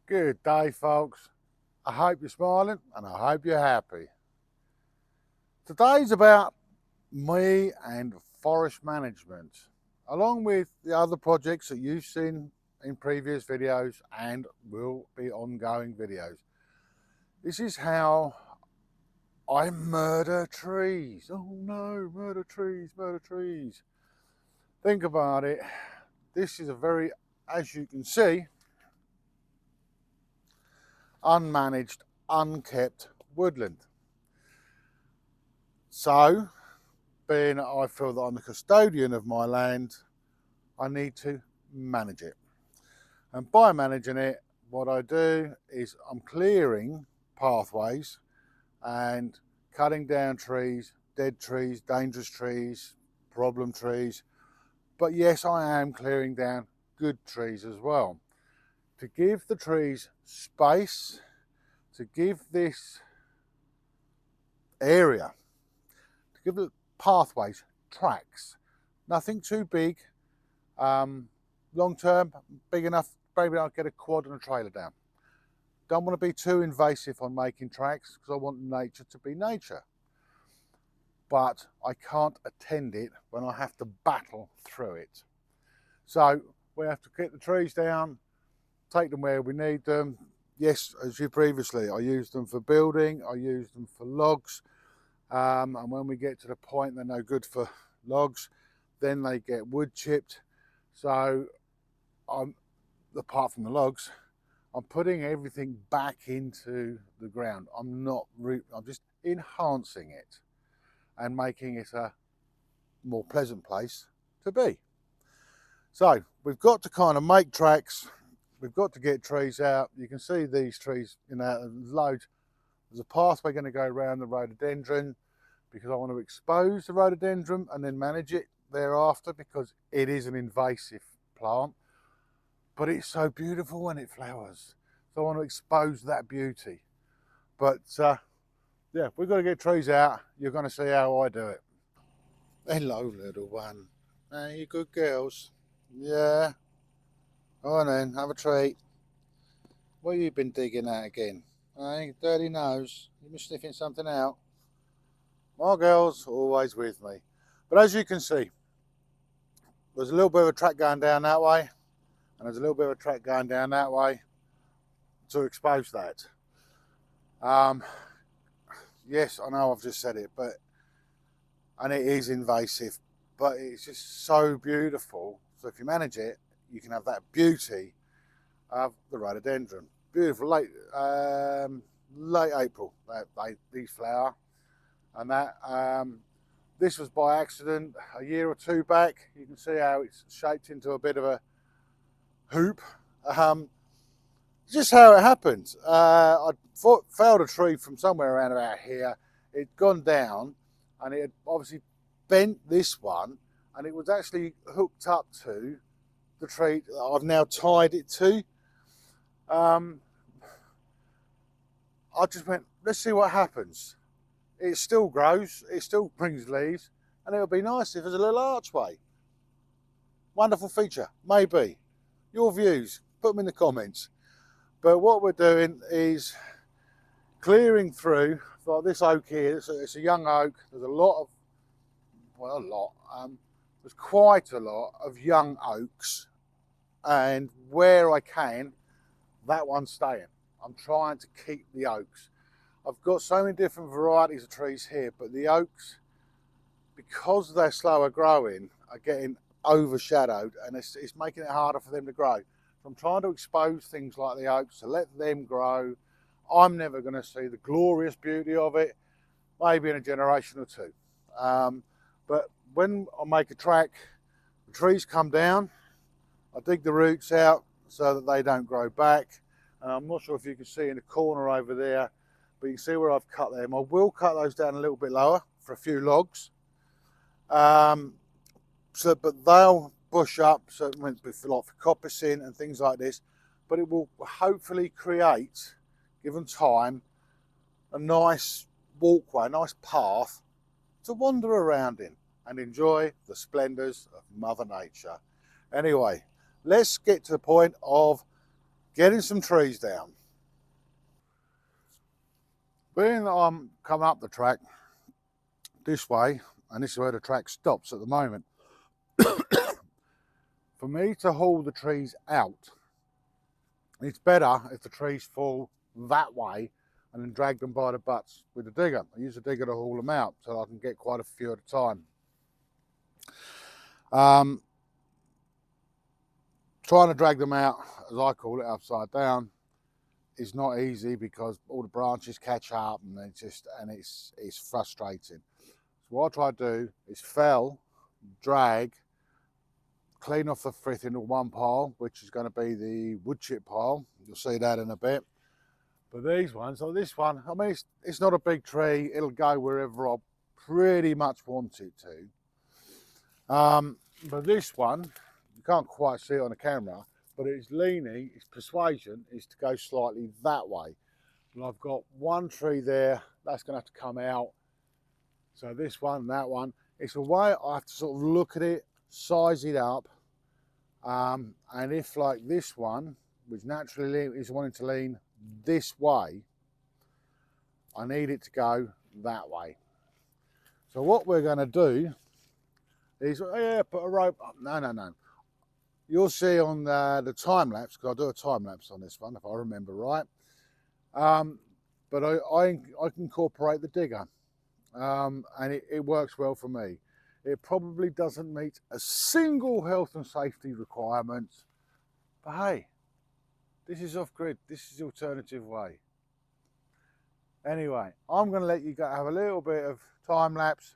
Good day, folks. I hope you're smiling and I hope you're happy. Today's about me and forest management, along with the other projects that you've seen in previous videos and will be ongoing videos. This is how I murder trees. Oh no, murder trees, murder trees. Think about it. This is a very, as you can see, unmanaged, unkept woodland. So, being I feel that I'm the custodian of my land, I need to manage it. And by managing it, what I do is I'm clearing pathways and cutting down trees, dead trees, dangerous trees, problem trees. But yes, I am clearing down good trees as well, to give the trees space, to give this area, to give the pathways, tracks. Nothing too big. Long term, big enough, maybe I'll get a quad and a trailer down. Don't want to be too invasive on making tracks because I want nature to be nature. But I can't attend it when I have to battle through it. So we have to get the trees down, take them where we need them. Yes, as you previously, I use them for building, I use them for logs. And when we get to the point they're no good for logs, then they get wood chipped. So apart from the logs, I'm putting everything back into the ground. I'm just enhancing it and making it a more pleasant place to be. So we've got to kind of make tracks. We've got to get trees out. You can see these trees, loads. There's a pathway going to go around the rhododendron because I want to expose the rhododendron and then manage it thereafter because it is an invasive plant, but it's so beautiful when it flowers. So I want to expose that beauty. But yeah, we've got to get trees out. You're going to see how I do it. Hello, little one. Hey, you good girls? Yeah. Go on then, have a treat. What have you been digging at again? Hey, dirty nose. You've been sniffing something out. My girl's always with me. But as you can see, there's a little bit of a track going down that way, and there's a little bit of a track going down that way to expose that. Yes, I know I've just said it, and it is invasive, but it's just so beautiful. So if you manage it, you can have that beauty of the rhododendron. Beautiful, late April, these flower. And that this was by accident a year or two back. You can see how it's shaped into a bit of a hoop. Just how it happened. I felled a tree from somewhere around about here. It'd gone down and it had obviously bent this one, and it was actually hooked up to the tree that I've now tied it to. I just went, let's see what happens. It still grows, it still brings leaves, and it'll be nice if there's a little archway. Wonderful feature, maybe. Your views, put them in the comments. But what we're doing is clearing through, like this oak here, it's a young oak. There's a lot of, there's quite a lot of young oaks, and where I can, that one's staying. I'm trying to keep the oaks. I've got so many different varieties of trees here, but the oaks, because they're slower growing, are getting overshadowed, and it's making it harder for them to grow. So I'm trying to expose things like the oaks to let them grow. I'm never going to see the glorious beauty of it, maybe in a generation or two. But when I make a track, the trees come down, I dig the roots out so that they don't grow back. I'm not sure if you can see in the corner over there, but you can see where I've cut them. I will cut those down a little bit lower for a few logs. But they'll bush up, so it won't be for coppicing and things like this. But it will hopefully create, given time, a nice walkway, a nice path to wander around in and enjoy the splendours of Mother Nature. Anyway, let's get to the point of getting some trees down. Being that I'm come up the track this way, and this is where the track stops at the moment, for me to haul the trees out, it's better if the trees fall that way and then drag them by the butts with the digger. I use the digger to haul them out so I can get quite a few at a time. Trying to drag them out, as I call it, upside down, is not easy because all the branches catch up and it's frustrating. So what I try to do is fell, drag, clean off the frith into one pile, which is going to be the wood chip pile. You'll see that in a bit. But these ones, so this one, I mean, it's not a big tree. It'll go wherever I pretty much want it to. But this one, you can't quite see it on the camera, but it's leaning, its persuasion is to go slightly that way. And I've got one tree there, that's going to have to come out. So this one, that one, it's a way I have to sort of look at it, size it up. And if like this one, which naturally is wanting to lean this way, I need it to go that way. So what we're going to do is, yeah, put a rope up. No. You'll see on the time lapse, because I'll do a time lapse on this one if I remember right. But I can incorporate the digger, and it works well for me. It probably doesn't meet a single health and safety requirement, but hey, this is off-grid. This is the alternative way. Anyway, I'm going to let you go have a little bit of time lapse.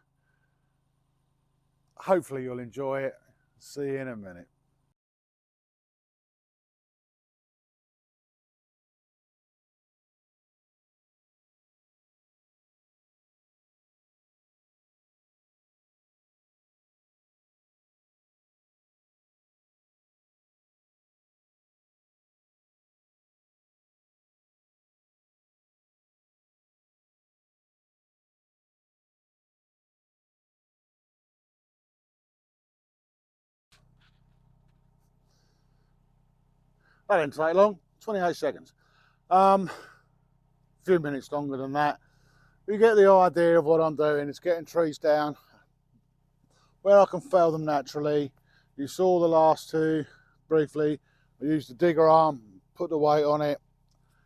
Hopefully you'll enjoy it. See you in a minute. That didn't take long, 28 seconds. A few minutes longer than that. You get the idea of what I'm doing. It's getting trees down where I can fell them naturally. You saw the last two briefly. I used the digger arm, put the weight on it.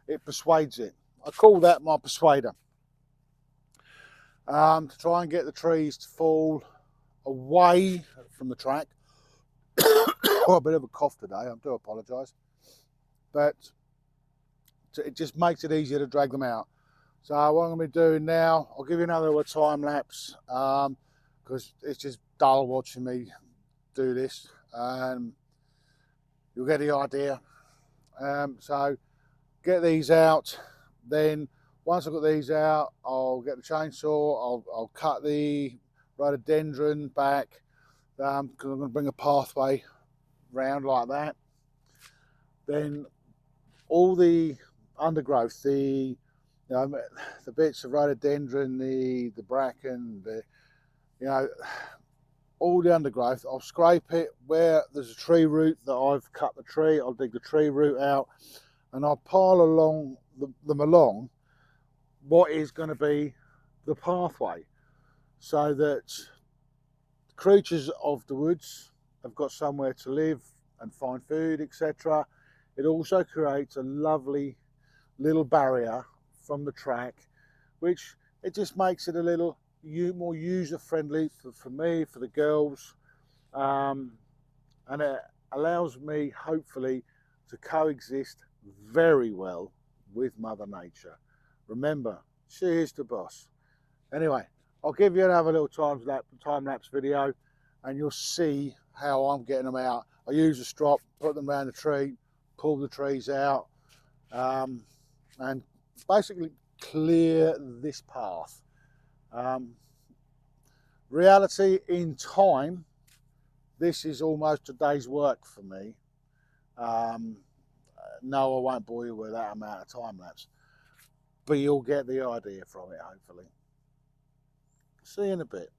It persuades it. I call that my persuader. To try and get the trees to fall away from the track. Oh, a bit of a cough today, I do apologise. But it just makes it easier to drag them out. So what I'm going to be doing now, I'll give you another time lapse because it's just dull watching me do this. You'll get the idea. So get these out. Then once I've got these out, I'll get the chainsaw. I'll cut the rhododendron back because I'm going to bring a pathway round like that. Then all the undergrowth, the bits of rhododendron, the bracken, all the undergrowth, I'll scrape it where there's a tree root that I've cut the tree. I'll dig the tree root out and I'll pile along them along what is going to be the pathway, so that creatures of the woods have got somewhere to live and find food, etc. It also creates a lovely little barrier from the track, which it just makes it a little more user-friendly for me, for the girls, and it allows me hopefully to coexist very well with Mother Nature. Remember, she is the boss. Anyway, I'll give you another little time lapse video and you'll see how I'm getting them out. I use a strop, put them around the tree, pull the trees out, and basically clear this path. Reality in time, this is almost a day's work for me. No, I won't bore you with that amount of time lapse, but you'll get the idea from it, hopefully. See you in a bit.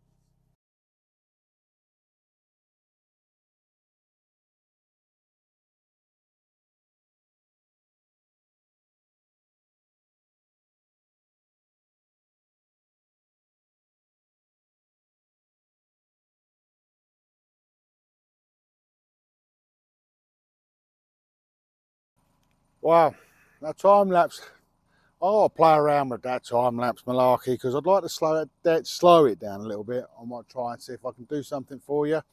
Wow, that time lapse. I'll play around with that time lapse malarkey because I'd like to slow it down a little bit. I might try and see if I can do something for you,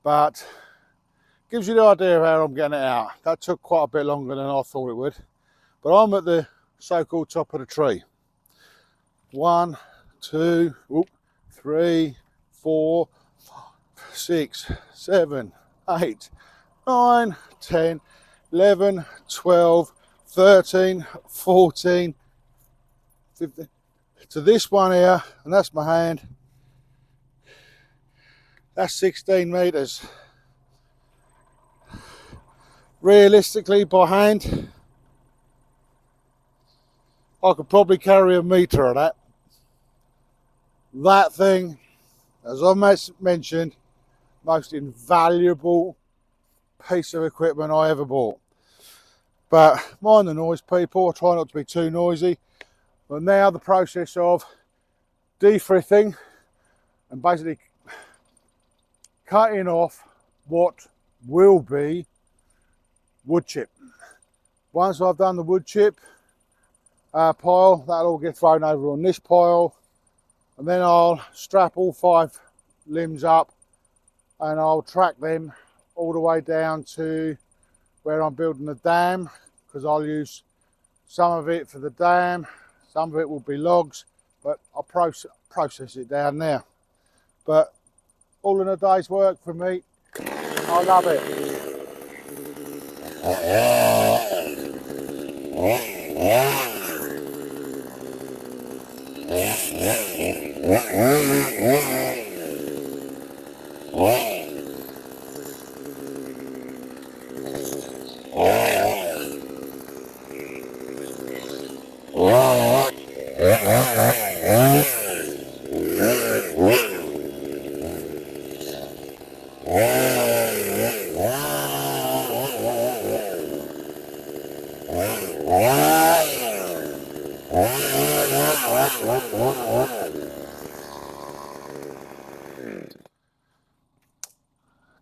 but gives you the idea of how I'm getting it out. That took quite a bit longer than I thought it would, but I'm at the so-called top of the tree. 1, 2, 3, 4, 6, 7, 8, 9, 10, 11, 12, 13, 14, 15. To this one here, and that's my hand. That's 16 meters. Realistically, by hand, I could probably carry a meter of that. That thing, as I mentioned, most invaluable piece of equipment I ever bought. But mind the noise, people. I try not to be too noisy. But now the process of defrithing and basically cutting off what will be wood chip. Once I've done the wood chip pile, that'll all get thrown over on this pile, and then I'll strap all 5 limbs up and I'll track them all the way down to where I'm building the dam, because I'll use some of it for the dam, some of it will be logs, but I'll process it down there. But all in a day's work for me. I love it.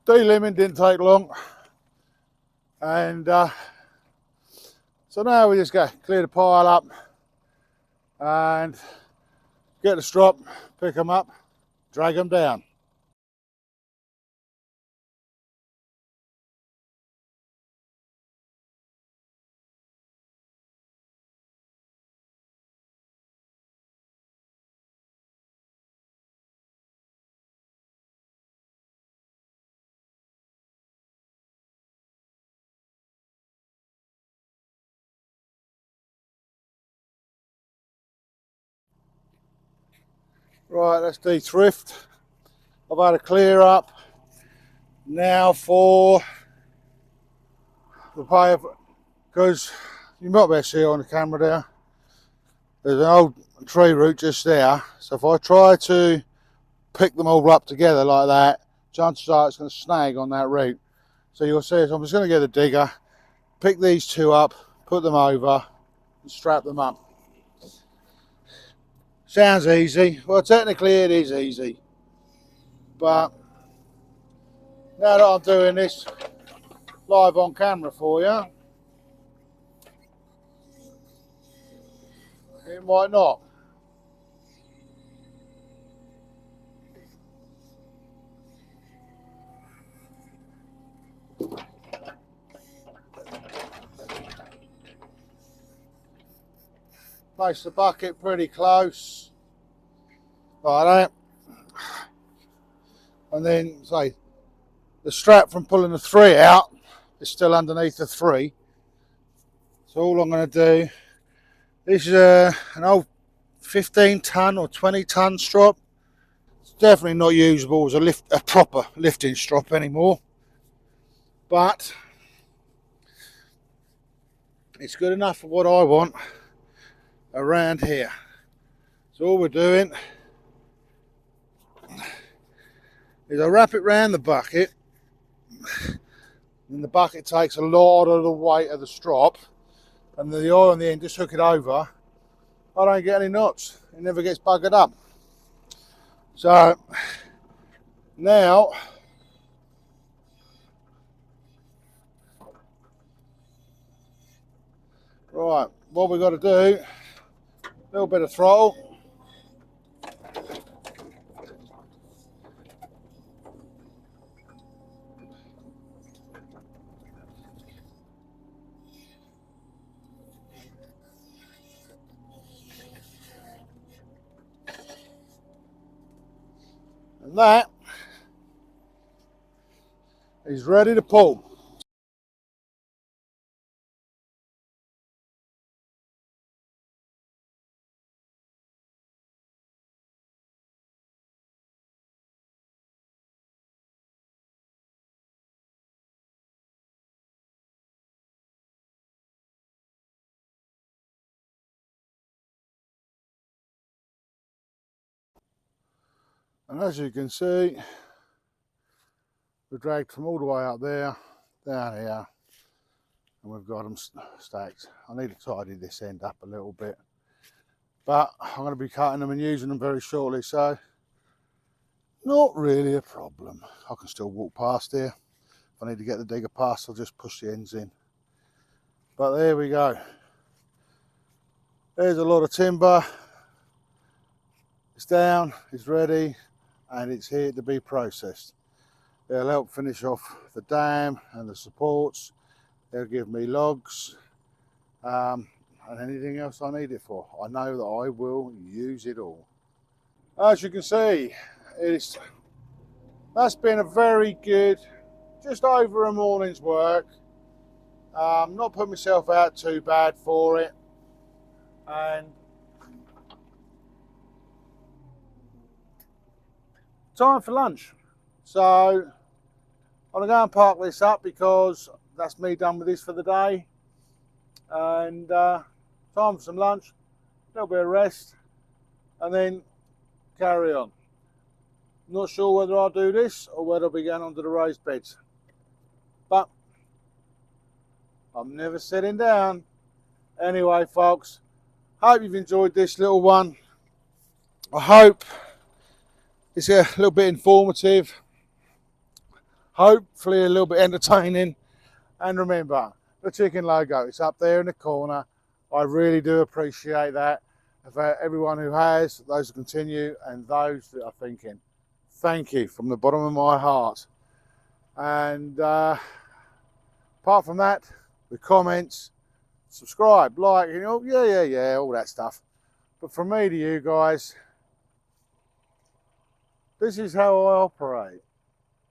De-limbing didn't take long, and so now we just go clear the pile up and get the strop, pick them up, drag them down. Right, that's de-thrift. I've had a clear up. Now for the pay, because you might be able to see on the camera there, there's an old tree root just there. So if I try to pick them all up together like that, chances are it's going to snag on that root. So you'll see, I'm just going to get a digger, pick these 2 up, put them over and strap them up. Sounds easy. Well, technically it is easy, but now that I'm doing this live on camera for you, it might not. Place the bucket pretty close, like that. And then, say, the strap from pulling the 3 out is still underneath the 3. So all I'm going to do, this is an old 15-ton or 20-ton strop. It's definitely not usable as a proper lifting strop anymore, but it's good enough for what I want around here. So all we're doing is I wrap it around the bucket, and the bucket takes a lot of the weight of the strop, and the oil on the end, just hook it over. I don't get any knots. It never gets buggered up. So now Right, what we've got to do, a little bit of throttle. And that is ready to pull. And as you can see, we've dragged from all the way up there, down here, and we've got them stacked. I need to tidy this end up a little bit, but I'm going to be cutting them and using them very shortly, so not really a problem. I can still walk past here. If I need to get the digger past, I'll just push the ends in. But there we go. There's a lot of timber. It's down, it's ready, and it's here to be processed. It'll help finish off the dam and the supports. They'll give me logs and anything else I need it for. I know that I will use it all. As you can see, that's been a very good, just over a morning's work. Not put myself out too bad for it, and time for lunch. So I'm gonna go and park this up because that's me done with this for the day, and time for some lunch, a little bit of rest, and then carry on. Not sure whether I'll do this or whether I'll be going onto the raised beds, but I'm never sitting down. Anyway, folks, hope you've enjoyed this little one. I hope it's a little bit informative, hopefully a little bit entertaining. And remember, the chicken logo, it's up there in the corner. I really do appreciate that. For everyone who has, those who continue, and those that are thinking, thank you from the bottom of my heart. And apart from that, the comments, subscribe, like, you know, yeah, all that stuff. But from me to you guys, this is how I operate.